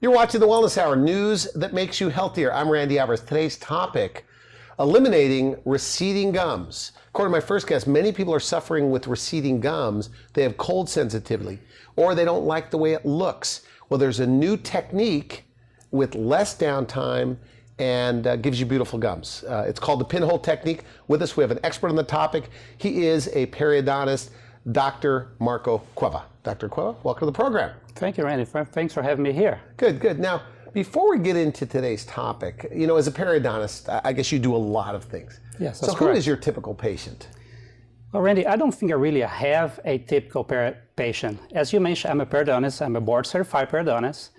You're watching the Wellness Hour, news that makes you healthier. I'm Randy Alvarez. Today's topic, eliminating receding gums. According to my first guest, many people are suffering with receding gums. They have cold sensitivity, or they don't like the way it looks. Well, there's a new technique with less downtime and gives you beautiful gums. It's called the Pinhole Technique. With us, we have an expert on the topic. He is a periodontist, Dr. Marco Cueva. Dr. Cueva, welcome to the program. Thank you, Randy. Thanks for having me here. Good, good. Now, before we get into today's topic, you know, as a periodontist, I guess you do a lot of things. Yes, that's so correct. Who is your typical patient? Well, Randy, I don't think I really have a typical patient. As you mentioned, I'm a periodontist. I'm a board-certified periodontist.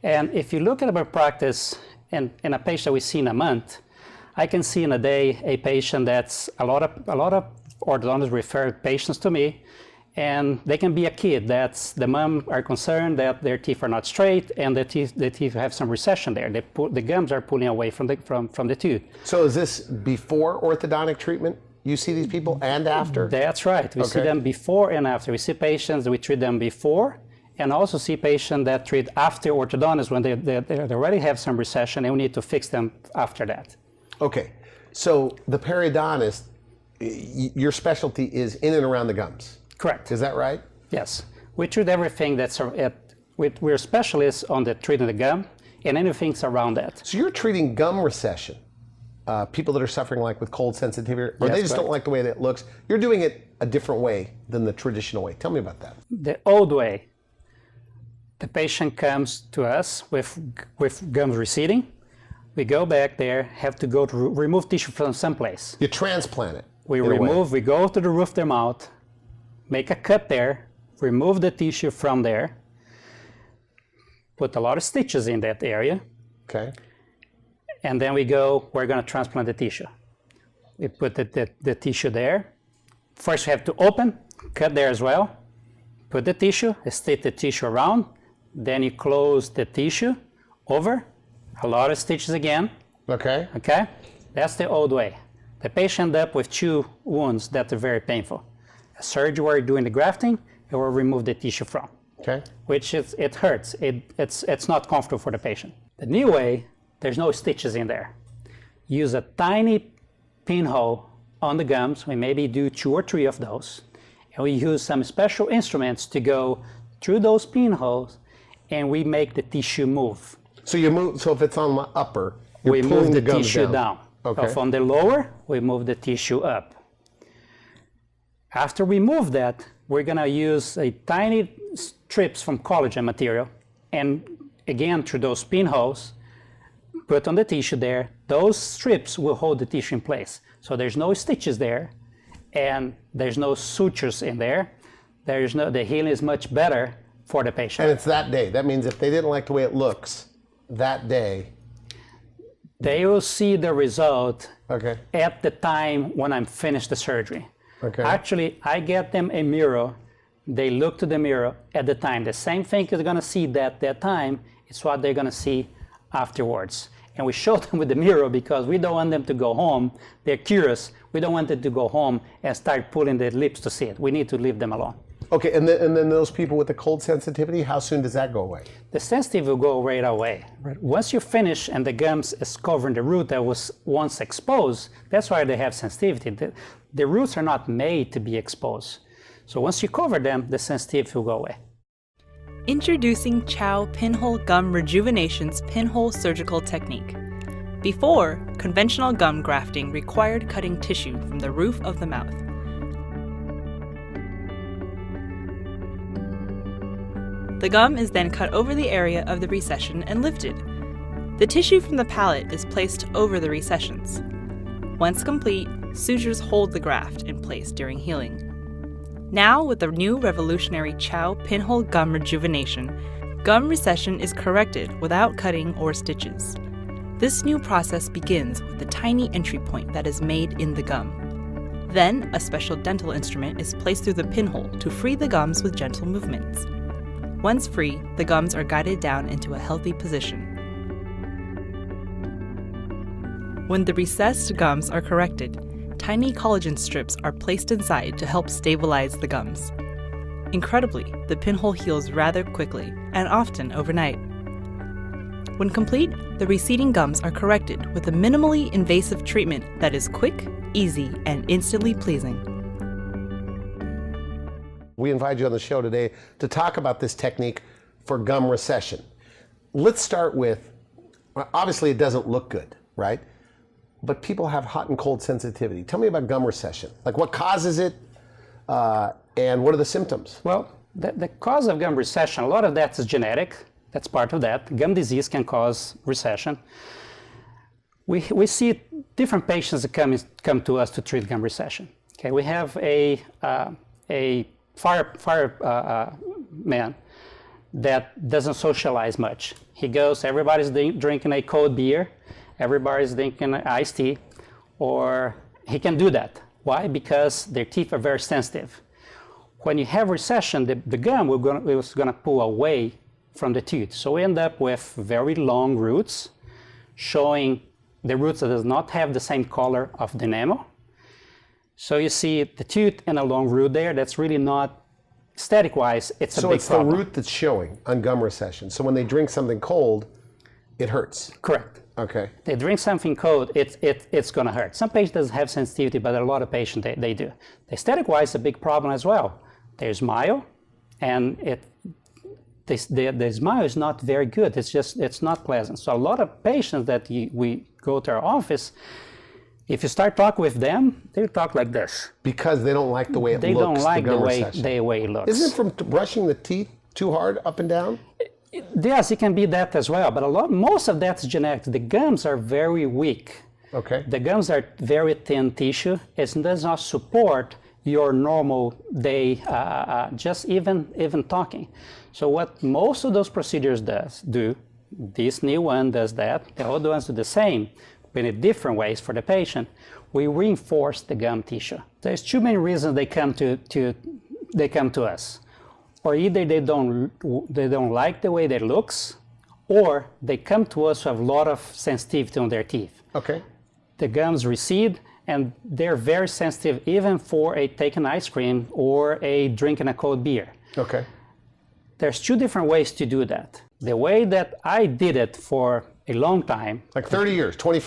And if you look at our practice in a patient that we see in a month, I can see in a day a patient that's a lot of orthodontists refer patients to me. And they can be a kid that's the mom are concerned that their teeth are not straight and the teeth have some recession there. The gums are pulling away from the tooth. So is this before orthodontic treatment? You see these people and after? That's right. We see them before and after. We see patients, we treat them before, and also see patients that treat after orthodontist when they already have some recession and we need to fix them after that. Okay. So the periodontist, your specialty is in and around the gums. Correct. Is that right? Yes. We treat everything that's we're specialists on the treating the gum and anything around that. So you're treating gum recession, people that are suffering like with cold sensitivity, or they just don't like the way that it looks. You're doing it a different way than the traditional way. Tell me about that. The old way, the patient comes to us with gums receding. We go back there, have to go to remove tissue from someplace. You transplant it. We go to the roof of their mouth, make a cut there, remove the tissue from there, put a lot of stitches in that area. Okay. And then we're going to transplant the tissue. We put the tissue there. First we have to open, cut there as well, put the tissue, stitch the tissue around, then you close the tissue over, a lot of stitches again. Okay. Okay? That's the old way. The patient ends up with two wounds that are very painful. A surgery where you're doing the grafting, it will remove the tissue from. Okay. Which it hurts. It's not comfortable for the patient. The new way, there's no stitches in there. Use a tiny pinhole on the gums. We maybe do 2 or 3 of those. And we use some special instruments to go through those pinholes and we make the tissue move. So you move, so if it's on the upper, we move the tissue down. Okay. If on the lower, we move the tissue up. After we move that, we're going to use a tiny strips from collagen material, and again through those pinholes, put on the tissue there. Those strips will hold the tissue in place. So there's no stitches there, and there's no sutures in there. The healing is much better for the patient. And it's that day. That means if they didn't like the way it looks that day, they will see the result at the time when I'm finished the surgery. Okay. Actually, I get them a mirror. They look to the mirror at the time. The same thing they're going to see that time is what they're going to see afterwards. And we show them with the mirror because we don't want them to go home. They're curious. We don't want them to go home and start pulling their lips to see it. We need to leave them alone. Okay, and then those people with the cold sensitivity, how soon does that go away? The sensitivity will go right away. Once you finish and the gums is covering the root that was once exposed, that's why they have sensitivity. The roots are not made to be exposed. So once you cover them, the sensitivity will go away. Introducing Chow Pinhole Gum Rejuvenation's Pinhole Surgical Technique. Before, conventional gum grafting required cutting tissue from the roof of the mouth. The gum is then cut over the area of the recession and lifted. The tissue from the palate is placed over the recessions. Once complete, sutures hold the graft in place during healing. Now, with the new revolutionary Chow Pinhole Gum Rejuvenation, gum recession is corrected without cutting or stitches. This new process begins with the tiny entry point that is made in the gum. Then, a special dental instrument is placed through the pinhole to free the gums with gentle movements. Once free, the gums are guided down into a healthy position. When the recessed gums are corrected, tiny collagen strips are placed inside to help stabilize the gums. Incredibly, the pinhole heals rather quickly and often overnight. When complete, the receding gums are corrected with a minimally invasive treatment that is quick, easy, and instantly pleasing. We invite you on the show today to talk about this technique for gum recession. Let's start with, obviously it doesn't look good, right? But people have hot and cold sensitivity. Tell me about gum recession. Like what causes it and what are the symptoms? Well, the cause of gum recession, a lot of that is genetic. That's part of that. Gum disease can cause recession. We see different patients that come to us to treat gum recession. Okay, we have a fireman that doesn't socialize much. He goes, everybody's drinking a cold beer, everybody's drinking iced tea, or he can do that. Why? Because their teeth are very sensitive. When you have recession, the gum is going to pull away from the tooth. So we end up with very long roots, showing the roots that does not have the same color of the enamel. So you see the tooth and a long root there. That's really not, aesthetic-wise, it's a big problem. So it's the root that's showing on gum recession. So when they drink something cold, it hurts. Correct. Okay. They drink something cold, it's going to hurt. Some patients have sensitivity, but a lot of patients, they do. Aesthetic-wise, a big problem as well. There's smile, and the smile is not very good. It's not pleasant. So a lot of patients that we go to our office, if you start talking with them, they talk like this. Because they don't like the way it looks. They don't like the way it looks. Isn't it from brushing the teeth too hard up and down? Yes, it can be that as well, but most of that's genetic. The gums are very weak. Okay. The gums are very thin tissue. It does not support your normal day, just even talking. So what most of those procedures do, this new one does that, the old ones do the same, but in different ways for the patient. We reinforce the gum tissue. There's too many reasons they come to us. Or either they don't like the way it looks, or they come to us with a lot of sensitivity on their teeth. Okay. The gums recede, and they're very sensitive even for taking ice cream or drinking a cold beer. Okay. There's two different ways to do that. The way that I did it for a long time. Like 30 years, 28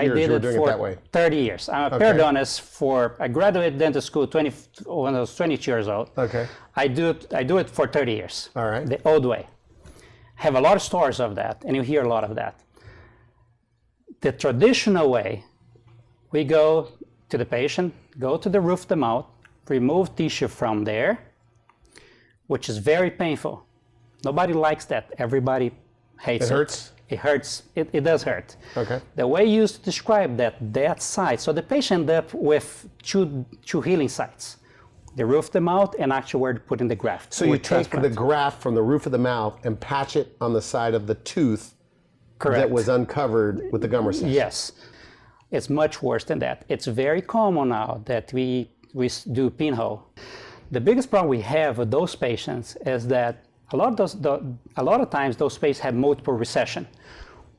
years you were doing it that way. 30 years. I'm a periodontist I graduated dental school when I was 22 years old. Okay. I do it for 30 years. All right. The old way. Have a lot of stories of that, and you hear a lot of that. The traditional way, we go to the patient, go to the roof of the mouth, remove tissue from there, which is very painful. Nobody likes that. Everybody hates it. It hurts? It hurts. It does hurt. Okay. The way you used to describe that site, so the patient ended up with two healing sites, the roof of the mouth and actually where to put in the graft. So you take the graft from the roof of the mouth and patch it on the side of the tooth. Correct. That was uncovered with the gum recession. Yes. It's much worse than that. It's very common now that we do pinhole. The biggest problem we have with those patients is that a lot of times those patients have multiple recession.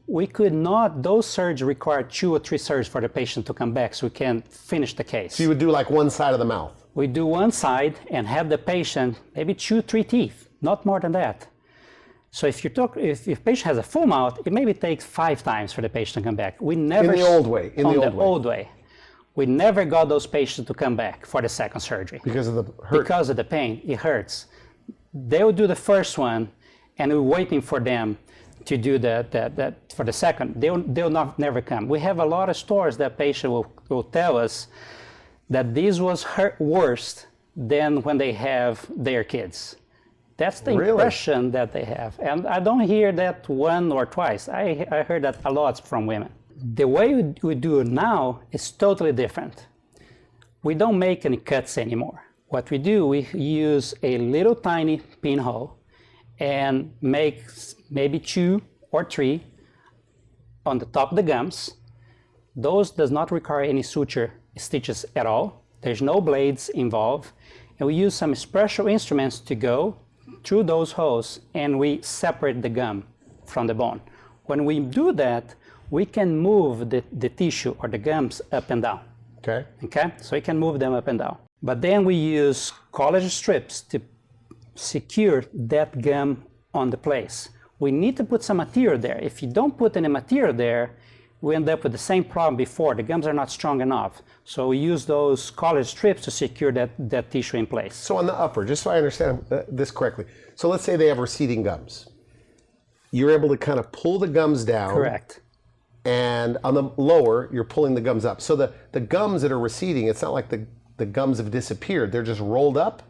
Those surgeries require 2 or 3 surgeries for the patient to come back so we can finish the case. So you would do like one side of the mouth? We do one side and have the patient maybe 2, 3 teeth, not more than that. So if patient has a full mouth, it maybe takes 5 times for the patient to come back. We never in the old way. Old way. We never got those patients to come back for the second surgery. Because of the hurt? Because of the pain. It hurts. They'll do the first one, and we're waiting for them to do for the second. They'll never come. We have a lot of stories that patient will tell us that this was hurt worse than when they have their kids. That's the impression that they have. And I don't hear that one or twice. I heard that a lot from women. The way we do it now is totally different. We don't make any cuts anymore. What we do, we use a little tiny pinhole and make maybe 2 or 3 on the top of the gums. Those does not require any suture stitches at all. There's no blades involved. And we use some special instruments to go through those holes, and we separate the gum from the bone. When we do that, we can move the tissue or the gums up and down. Okay. Okay, so we can move them up and down. But then we use collagen strips to secure that gum on the place. we need to put some material there. If you don't put any material there, we end up with the same problem before. The gums are not strong enough. So we use those collared strips to secure that tissue in place. So on the upper, just so I understand this correctly, so let's say they have receding gums. You're able to kind of pull the gums down. Correct. And on the lower, you're pulling the gums up. So the gums that are receding, it's not like the gums have disappeared. They're just rolled up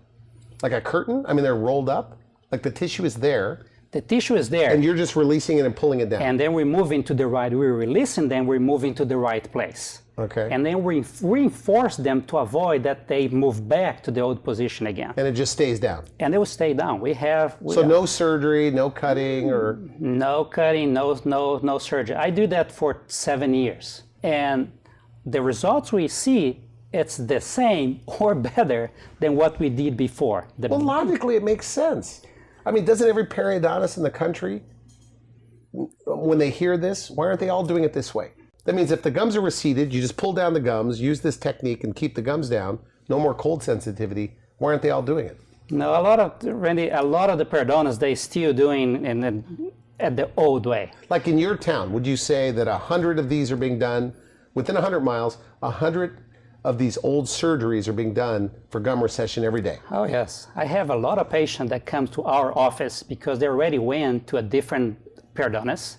like a curtain. I mean, they're rolled up. Like the tissue is there. The tissue is there. And you're just releasing it and pulling it down. And then we move into the right. We release and then we move into the right place. Okay. And then we reinforce them to avoid that they move back to the old position again. And it just stays down. And they will stay down. So no surgery, no cutting, or no cutting, no surgery. I do that for 7 years, and the results we see, it's the same or better than what we did before. Well, logically, it makes sense. I mean, doesn't every periodontist in the country, when they hear this, why aren't they all doing it this way? That means if the gums are receded, you just pull down the gums, use this technique and keep the gums down, no more cold sensitivity. Why aren't they all doing it? No, Randy, a lot of the periodontists, they still doing at the old way. Like in your town, would you say that 100 of these are being done, within 100 miles, 100 of these old surgeries are being done for gum recession every day? Oh yes, I have a lot of patients that come to our office because they already went to a different periodontist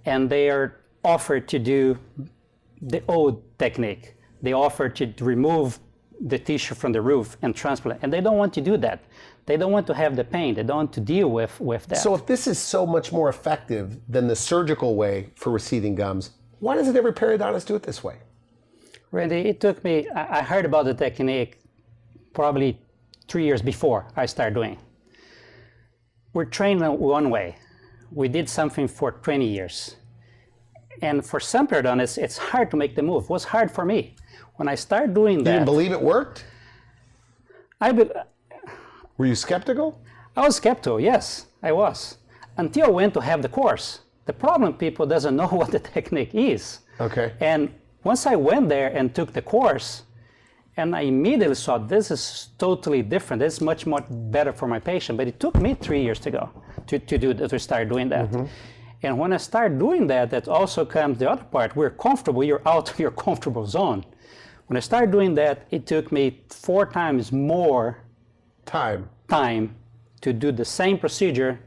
and they are offered to do the old technique. They offer to remove the tissue from the roof and transplant, and they don't want to do that. They don't want to have the pain. They don't want to deal with that. So if this is so much more effective than the surgical way for receding gums, why doesn't every periodontist do it this way? Randy, it took me, I heard about the technique probably 3 years before I started doing it. We're trained one way. We did something for 20 years. And for some periodontists, it's hard to make the move. It was hard for me. When I started doing that... You didn't believe it worked? Were you skeptical? I was skeptical, yes, I was. Until I went to have the course. The problem, people doesn't know what the technique is. Okay. And once I went there and took the course, and I immediately saw this is totally different. This is much more better for my patient. But it took me 3 years to go to start doing that. Mm-hmm. And when I start doing that, that also comes the other part. We're comfortable. You're out of your comfortable zone. When I started doing that, it took me 4 times more time to do the same procedure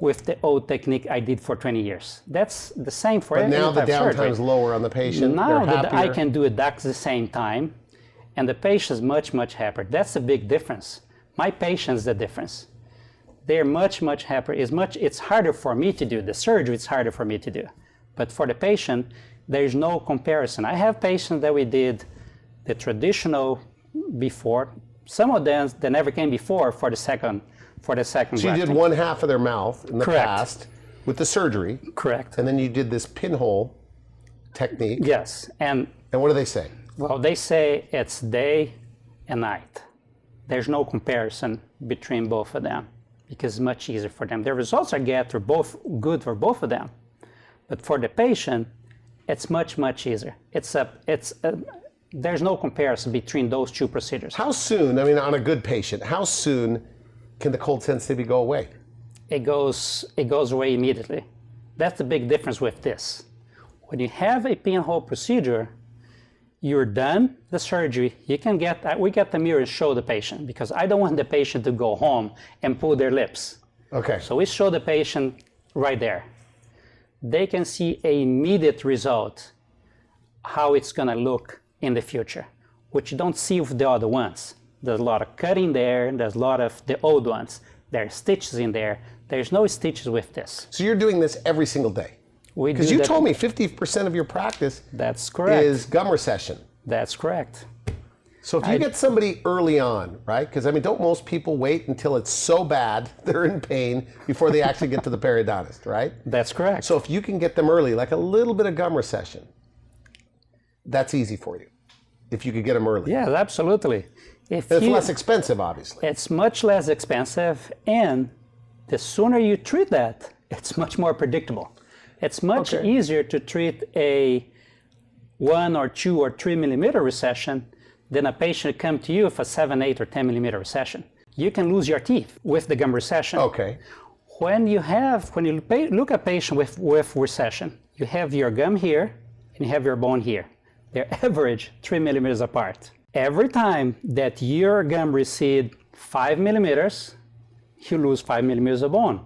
with the old technique I did for 20 years. That's the same for every type of surgery. But now the downtime is lower on the patient. Now that I can do it at the same time, and the patient is much, much happier. That's the big difference. My patient's the difference. They're much, much happier. It's harder for me to do. The surgery, it's harder for me to do. But for the patient, there's no comparison. I have patients that we did the traditional before. Some of them that never came before for the second So grafting. you did one half of their mouth in the Correct. past with the surgery. Correct. And then you did this pinhole technique. Yes. And what do they say? well, they say it's day and night. There's no comparison between both of them because it's much easier for them. The results I get are both good for both of them. But for the patient, it's much, much easier. There's no comparison between those two procedures. How soon, I mean, on a good patient, how soon can the cold sensitivity go away? It goes away immediately. That's the big difference with this. When you have a pinhole procedure, you're done the surgery. We get the mirror and show the patient because I don't want the patient to go home and pull their lips. Okay. So we show the patient right there. They can see an immediate result, how it's gonna look in the future, which you don't see with the other ones. There's a lot of cutting there, there's a lot of the old ones. There are stitches in there. There's no stitches with this. So you're doing this every single day? Because you told me 50% of your practice That's correct. is gum recession. That's correct. So if you get somebody early on, right? Because I mean, don't most people wait until it's so bad, they're in pain, before they actually get to the periodontist, right? That's correct. So if you can get them early, like a little bit of gum recession, that's easy for you, if you could get them early. Yeah, absolutely. It's less expensive, obviously. It's much less expensive, and the sooner you treat that, it's much more predictable. It's much easier to treat a 1 or 2 or 3 millimeter recession than a patient come to you with a 7, 8, or 10 millimeter recession. You can lose your teeth with the gum recession. Okay. When you look at a patient with recession, you have your gum here and you have your bone here. They're average 3 millimeters apart. Every time that your gum recedes 5 millimeters, you lose 5 millimeters of bone.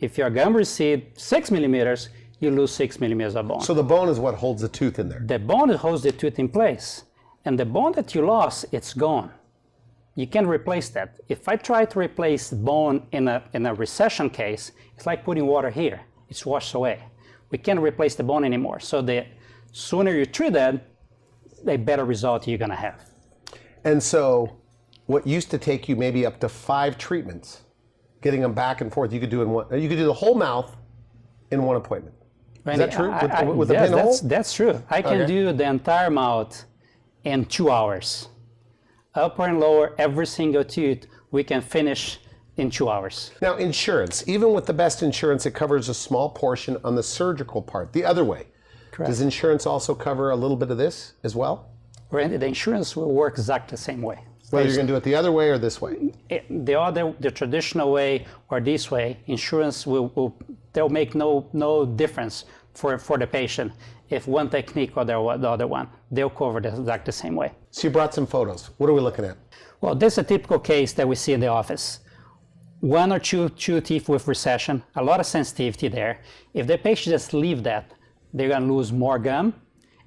If your gum recedes 6 millimeters, you lose 6 millimeters of bone. So the bone is what holds the tooth in there? The bone holds the tooth in place. And the bone that you lost, it's gone. You can replace that. If I try to replace bone in a recession case, it's like putting water here. It's washed away. We can't replace the bone anymore. So the sooner you treat that, the better result you're going to have. And so what used to take you maybe up to 5 treatments, getting them back and forth, you could do the whole mouth in one appointment. Randy, is that true? With yes, the pinhole? That's true. I can do the entire mouth in 2 hours. Upper and lower, every single tooth, we can finish in 2 hours. Now, insurance, even with the best insurance, it covers a small portion on the surgical part, the other way. Correct. Does insurance also cover a little bit of this as well? Randy, the insurance will work exactly the same way. Whether you're going to do it the other way or this way? The traditional way or this way, insurance they'll make no difference for the patient if one technique or the other one. They'll cover it exactly the same way. So you brought some photos. What are we looking at? Well, this is a typical case that we see in the office. 1 or 2 teeth with recession, a lot of sensitivity there. If the patient just leave that, they're going to lose more gum,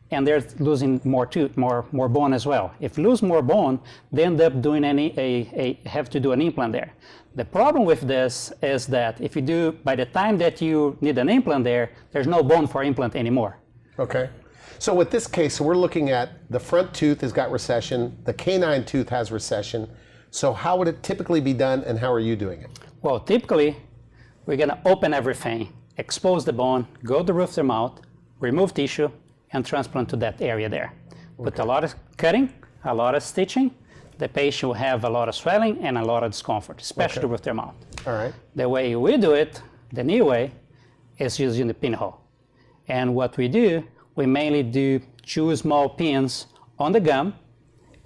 and they're losing more tooth, more bone as well. If you lose more bone, they end up doing have to do an implant there. The problem with this is that if you do, by the time that you need an implant there, there's no bone for implant anymore. Okay. So with this case, we're looking at the front tooth has got recession, the canine tooth has recession. So how would it typically be done, and how are you doing it? Well, typically, we're going to open everything, expose the bone, go to the roof of the mouth, remove tissue, and transplant to that area there. With a lot of cutting, a lot of stitching, the patient will have a lot of swelling and a lot of discomfort, especially with their mouth. All right. The way we do it, the new way, is using the pinhole. And what we do, we mainly do 2 small pins on the gum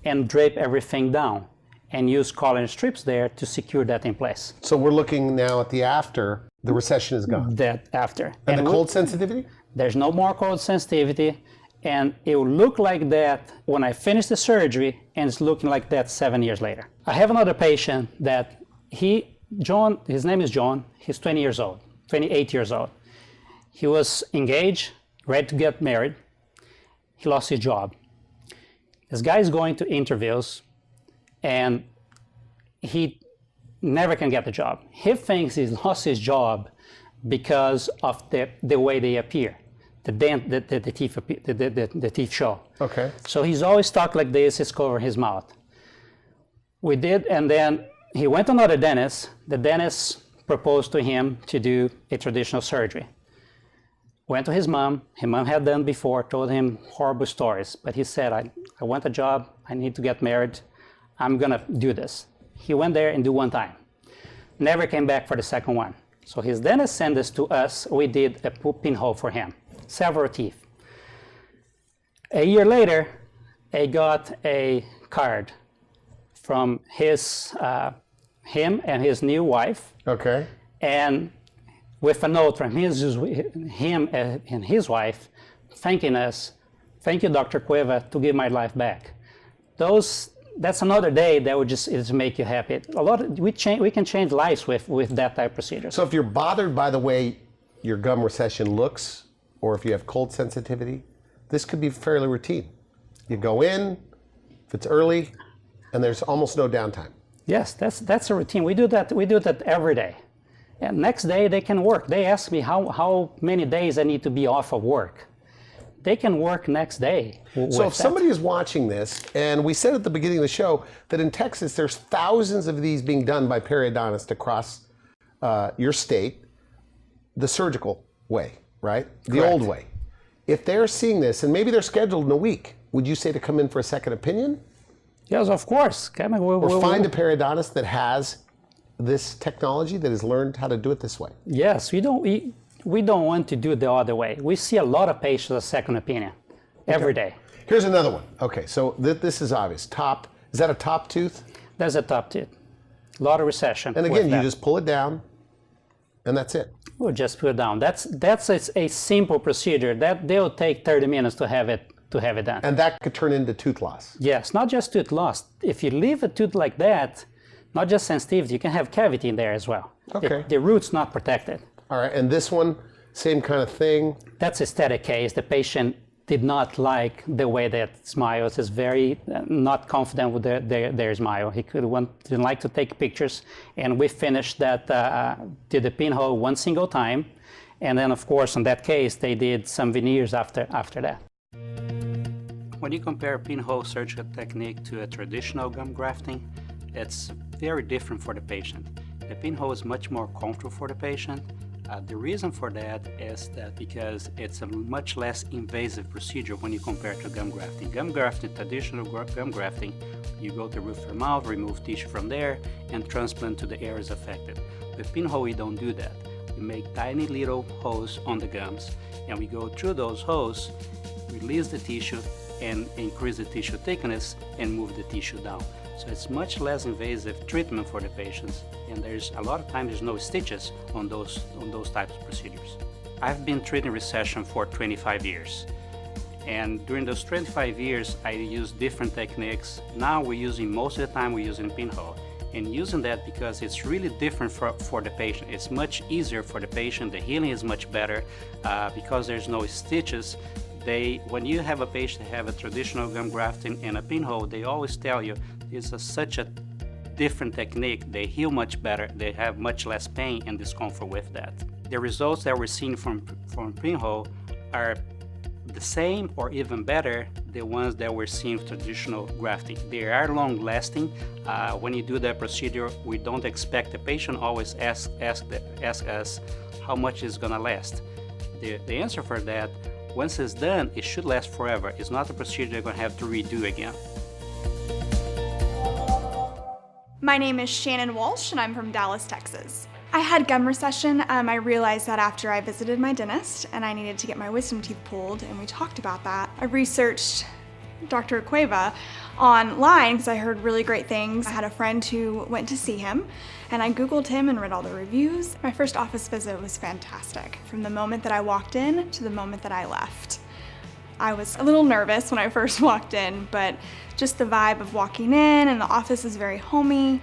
and drape everything down and use collagen strips there to secure that in place. So we're looking now at the after, the recession is gone. That after. And the cold sensitivity? There's no more cold sensitivity, and it will look like that when I finish the surgery, and it's looking like that 7 years later. I have another patient that his name is John, he's 28 years old. He was engaged, ready to get married. He lost his job. This guy is going to interviews, and he never can get the job. He thinks he lost his job because of the way they appear. The teeth show. Okay. So he's always talked like this, he's covering his mouth. We did, and then he went to another dentist. The dentist proposed to him to do a traditional surgery. Went to his mom had done before, told him horrible stories, but he said, I want a job, I need to get married, I'm gonna do this. He went there and do 1 time. Never came back for the second one. So his dentist sent this to us, we did a pinhole for him, several teeth. A year later, I got a card from him and his new wife. Okay. And with a note from him and his wife, thanking us, thank you, Dr. Cueva, to give my life back. That's another day that would just make you happy. We can change lives with that type of procedure. So if you're bothered by the way your gum recession looks, or if you have cold sensitivity, this could be fairly routine. You go in, if it's early, and there's almost no downtime. Yes, that's a routine. We do that every day. And next day they can work. They ask me how many days I need to be off of work. They can work next day. So if somebody is watching this, and we said at the beginning of the show that in Texas there's thousands of these being done by periodontists across your state, the surgical way, right? The old way. If they're seeing this, and maybe they're scheduled in a week, would you say to come in for a second opinion? Yes, of course. Or find a periodontist that has this technology, that has learned how to do it this way? Yes, we don't want to do it the other way. We see a lot of patients a second opinion every day. Here's another one. Okay, so this is obvious. Is that a top tooth? That's a top tooth. A lot of recession. And again, you just pull it down, And that's it. We'll just put it down. That's a simple procedure that they'll take 30 minutes to have it done. And that could turn into tooth loss. Yes, not just tooth loss. If you leave a tooth like that, not just sensitivity, you can have cavity in there as well. Okay. The root's not protected. All right, and this one, same kind of thing. That's a static case. The patient did not like the way that smiles. Is very not confident with their smile. He didn't like to take pictures, and we finished that, did the pinhole one single time, and then of course in that case they did some veneers after that. When you compare pinhole surgical technique to a traditional gum grafting, it's very different for the patient. The pinhole is much more comfortable for the patient. The reason for that is that because it's a much less invasive procedure when you compare to gum grafting. Gum grafting, traditional gum grafting, you go to roof your mouth, remove tissue from there, and transplant to the areas affected. With pinhole, we don't do that. We make tiny little holes on the gums, and we go through those holes, release the tissue, and increase the tissue thickness, and move the tissue down. So it's much less invasive treatment for the patients, and there's a lot of times there's no stitches on those types of procedures. I've been treating recession for 25 years, and during those 25 years I used different techniques. Now most of the time we're using pinhole, and using that because it's really different for the patient. It's much easier for the patient, the healing is much better because there's no stitches. When you have a patient have a traditional gum grafting and a pinhole, they always tell you it's such a different technique. They heal much better, they have much less pain and discomfort with that. The results that we're seeing from pinhole are the same or even better the ones that we're seeing with traditional grafting. They are long lasting. When you do that procedure, we don't expect the patient always ask us how much it's gonna last. The answer for that, once it's done, it should last forever. It's not a procedure you're going to have to redo again. My name is Shannon Walsh, and I'm from Dallas, Texas. I had gum recession. I realized that after I visited my dentist, and I needed to get my wisdom teeth pulled, and we talked about that. I researched Dr. Cueva online because I heard really great things. I had a friend who went to see him, and I Googled him and read all the reviews. My first office visit was fantastic. From the moment that I walked in to the moment that I left. I was a little nervous when I first walked in, but just the vibe of walking in and the office is very homey.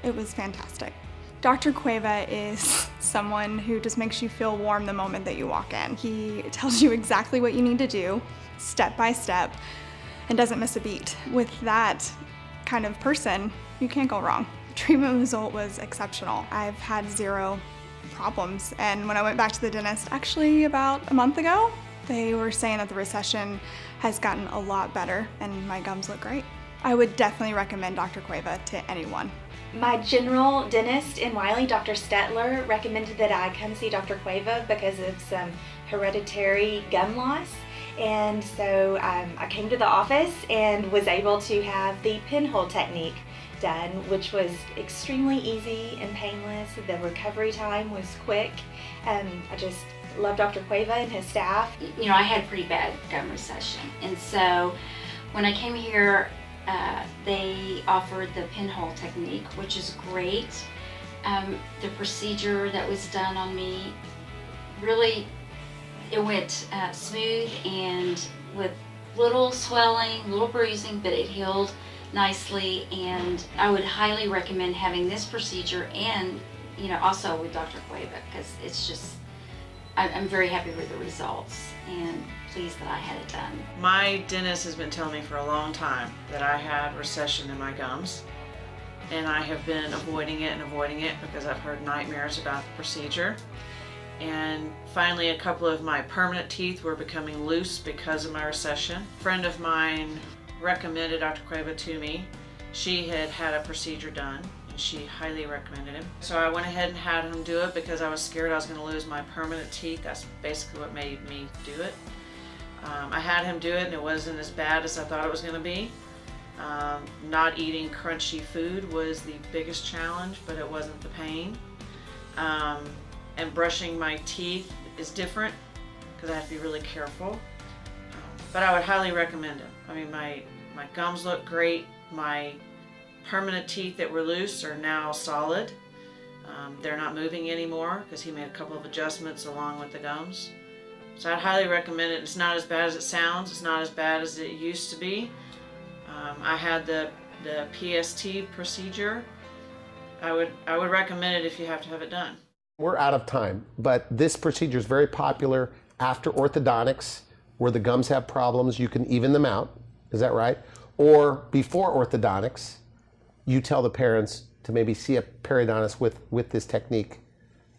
It was fantastic. Dr. Cueva is someone who just makes you feel warm the moment that you walk in. He tells you exactly what you need to do, step by step, and doesn't miss a beat. With that kind of person, you can't go wrong. Treatment result was exceptional. I've had 0 problems, and when I went back to the dentist actually about a month ago, they were saying that the recession has gotten a lot better and my gums look great. I would definitely recommend Dr. Cueva to anyone. My general dentist in Wiley, Dr. Stetler, recommended that I come see Dr. Cueva because of some hereditary gum loss. And so I came to the office and was able to have the Pinhole Technique done, which was extremely easy and painless. The recovery time was quick. I just love Dr. Cueva and his staff. You know, I had pretty bad gum recession, and so when I came here, they offered the Pinhole Technique, which is great. The procedure that was done on me, really, it went smooth and with little swelling, little bruising, but it healed nicely, and I would highly recommend having this procedure and, you know, also with Dr. Cueva, because it's just, I'm very happy with the results and pleased that I had it done. My dentist has been telling me for a long time that I had recession in my gums, and I have been avoiding it because I've heard nightmares about the procedure. And finally, a couple of my permanent teeth were becoming loose because of my recession. A friend of mine recommended Dr. Cueva to me. She had had a procedure done and she highly recommended him. So I went ahead and had him do it because I was scared I was going to lose my permanent teeth. That's basically what made me do it. I had him do it and it wasn't as bad as I thought it was going to be. Not eating crunchy food was the biggest challenge, but it wasn't the pain. And brushing my teeth is different because I have to be really careful. But I would highly recommend it. I mean, my gums look great. My permanent teeth that were loose are now solid. They're not moving anymore because he made a couple of adjustments along with the gums. So I'd highly recommend it. It's not as bad as it sounds. It's not as bad as it used to be. I had the PST procedure. I would recommend it if you have to have it done. We're out of time, but this procedure is very popular after orthodontics, where the gums have problems. You can even them out. Is that right? Or before orthodontics, you tell the parents to maybe see a periodontist with this technique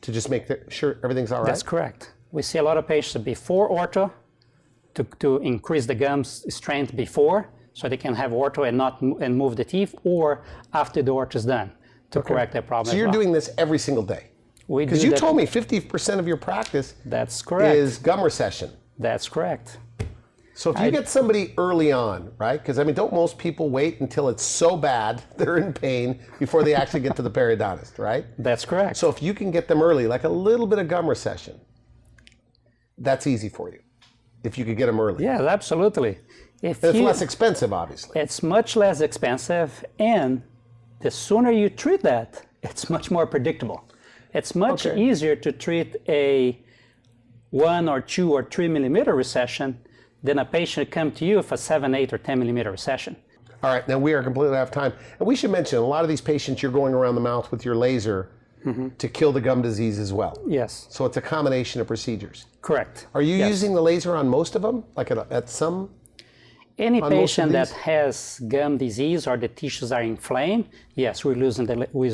to just make sure everything's all right? That's correct. We see a lot of patients before ortho to increase the gums strength before, so they can have ortho and move the teeth, or after the ortho is done to correct that problem. So you're doing this every single day? Because you told me 50% of your practice That's correct. is gum recession. That's correct. So if you get somebody early on, right? Because I mean, don't most people wait until it's so bad they're in pain before they actually get to the periodontist, right? That's correct. So if you can get them early, like a little bit of gum recession, that's easy for you. If you could get them early. Yeah, absolutely. It's less expensive, obviously. It's much less expensive, and the sooner you treat that, it's much more predictable. It's much easier to treat a 1 or 2 or 3 millimeter recession than a patient come to you for 7, 8, or 10 millimeter recession. All right, now we are completely out of time. And we should mention, a lot of these patients, you're going around the mouth with your laser to kill the gum disease as well. Yes. So it's a combination of procedures. Correct. Are you using the laser on most of them? Like at some? Any patient that has gum disease or the tissues are inflamed, yes, we're using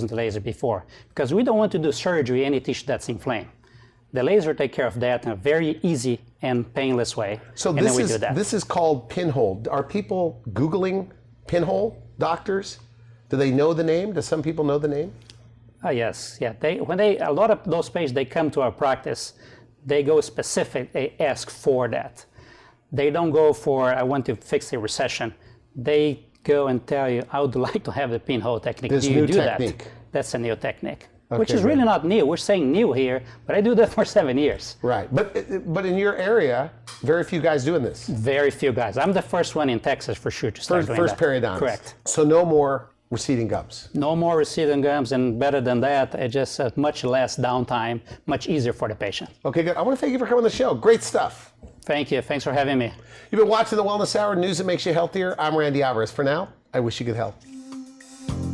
the laser before. Because we don't want to do surgery any tissue that's inflamed. The laser take care of that in a very easy and painless way. So this is called Pinhole. Are people Googling Pinhole doctors? Do they know the name? Do some people know the name? Yes, yeah. A lot of those patients, they come to our practice, they go specific, they ask for that. They don't go for, I want to fix a recession. They go and tell you, I would like to have the Pinhole technique. This do you new do technique. that? That's a new technique. Okay, which is really not new. We're saying new here, but I do that for 7 years. Right, but in your area, very few guys doing this. Very few guys. I'm the first one in Texas for sure to start doing First that. periodontist. Correct. So no more receding gums. No more receding gums, and better than that, it's just much less downtime, much easier for the patient. Okay, good. I want to thank you for coming on the show. Great stuff. Thank you. Thanks for having me. You've been watching the Wellness Hour, news that makes you healthier. I'm Randy Alvarez. For now, I wish you good health.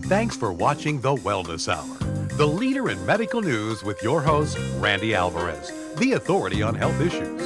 Thanks for watching the Wellness Hour, the leader in medical news with your host, Randy Alvarez, the authority on health issues.